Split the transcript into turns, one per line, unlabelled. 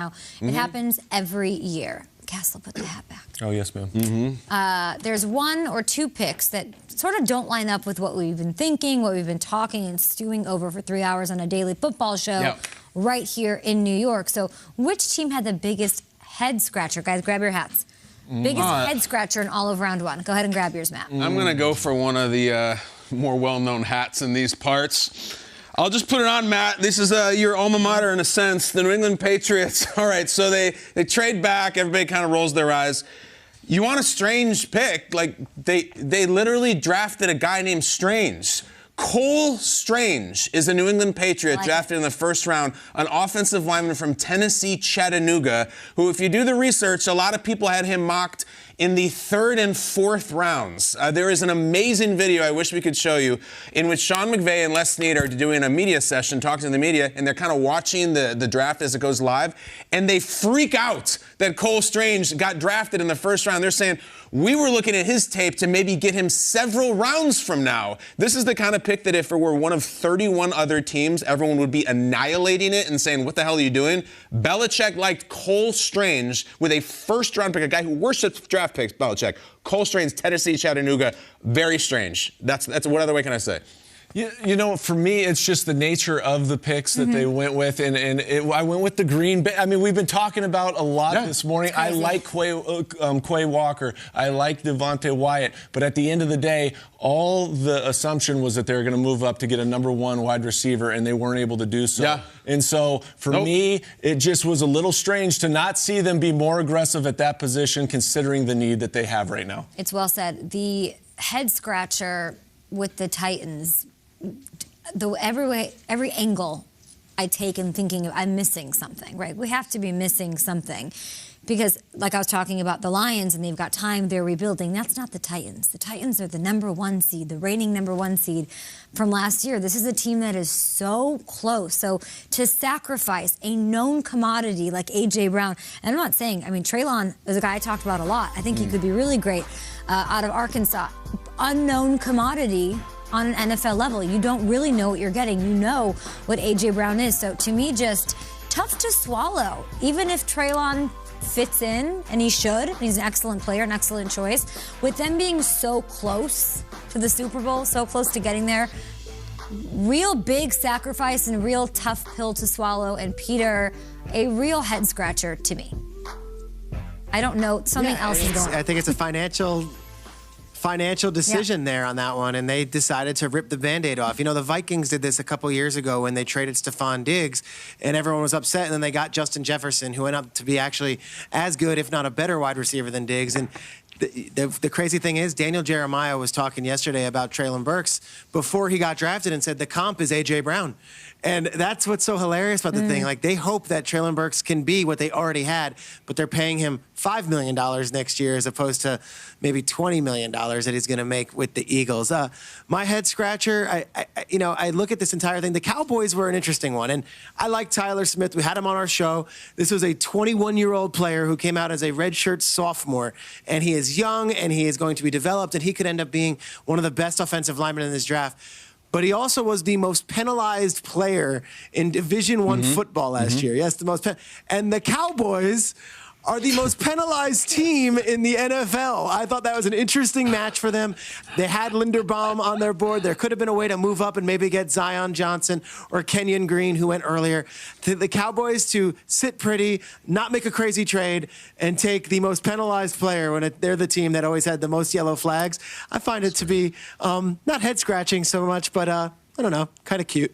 now. It happens every year. Castle, put the hat back.
Oh, yes, ma'am.
There's one or two picks that sort of don't line up with what we've been thinking, what we've been talking and stewing over for 3 hours on a daily football show right here in New York. So which team had the biggest head scratcher? Guys, grab your hats. Biggest head scratcher in all of round one. Go ahead and grab yours, Matt.
I'm going to go for one of the more well-known hats in these parts. I'll just put it on, Matt. This is your alma mater in a sense, the New England Patriots. All right, so they trade back. Everybody kind of rolls their eyes. You want a Strange pick? Like, they literally drafted a guy named Strange. Cole Strange is a New England Patriot drafted in the first round, an offensive lineman from Tennessee, Chattanooga, who, if you do the research, a lot of people had him mocked in the 3rd and 4th rounds. There is an amazing video I wish we could show you in which Sean McVay and Les Snead are doing a media session, talking to the media, and they're kind of watching the draft as it goes live, and they freak out that Cole Strange got drafted in the first round. They're saying, we were looking at his tape to maybe get him several rounds from now. This is the kind of pick that if it were one of 31 other teams, everyone would be annihilating it and saying, what the hell are you doing? Belichick liked Cole Strange with a first-round pick, a guy who worships draft picks, Belichick. Cole Strange, Tennessee, Chattanooga, very strange. That's what other way can I say?
You know, for me, it's just the nature of the picks that they went with, and I went with the Green Bay. I mean, we've been talking about a lot this morning. I like Quay Walker. I like Devontae Wyatt. But at the end of the day, all the assumption was that they were going to move up to get a #1 wide receiver, and they weren't able to do so. Yeah. And so, for me, it just was a little strange to not see them be more aggressive at that position, considering the need that they have right now.
It's well said. The head scratcher with the Titans, every angle I take in thinking I'm missing something, right? We have to be missing something because, like I was talking about the Lions, and they've got time, they're rebuilding. That's not the Titans. The Titans are the #1 seed, the reigning #1 seed from last year. This is a team that is so close. So to sacrifice a known commodity like A.J. Brown, and I'm not saying, I mean, Treylon is a guy I talked about a lot. I think he could be really great out of Arkansas. Unknown commodity on an NFL level. You don't really know what you're getting. You know what A.J. Brown is. So to me, just tough to swallow. Even if Treylon fits in, and he should, he's an excellent player, an excellent choice, with them being so close to the Super Bowl, so close to getting there, real big sacrifice and real tough pill to swallow. And Peter, a real head scratcher to me. I don't know. Something else is going on.
I think it's a financial decision there on that one, and they decided to rip the Band-Aid off. You know, the Vikings did this a couple years ago when they traded Stephon Diggs, and everyone was upset, and then they got Justin Jefferson, who went up to be actually as good, if not a better wide receiver than Diggs. And the crazy thing is, Daniel Jeremiah was talking yesterday about Treylon Burks before he got drafted and said the comp is A.J. Brown. And that's what's so hilarious about the thing. Like, they hope that Treylon Burks can be what they already had, but they're paying him $5 million next year as opposed to maybe $20 million that he's going to make with the Eagles. My head scratcher, I look at this entire thing. The Cowboys were an interesting one, and I like Tyler Smith. We had him on our show. This was a 21-year-old player who came out as a redshirt sophomore, and he is young, and he is going to be developed, and he could end up being one of the best offensive linemen in this draft. But he also was the most penalized player in Division I football last year. Yes, the most and the Cowboys are the most penalized team in the NFL. I thought that was an interesting match for them. They had Linderbaum on their board. There could have been a way to move up and maybe get Zion Johnson or Kenyon Green, who went earlier. To the Cowboys to sit pretty, not make a crazy trade, and take the most penalized player when they're the team that always had the most yellow flags. I find it to be not head-scratching so much, but I don't know, kind of cute.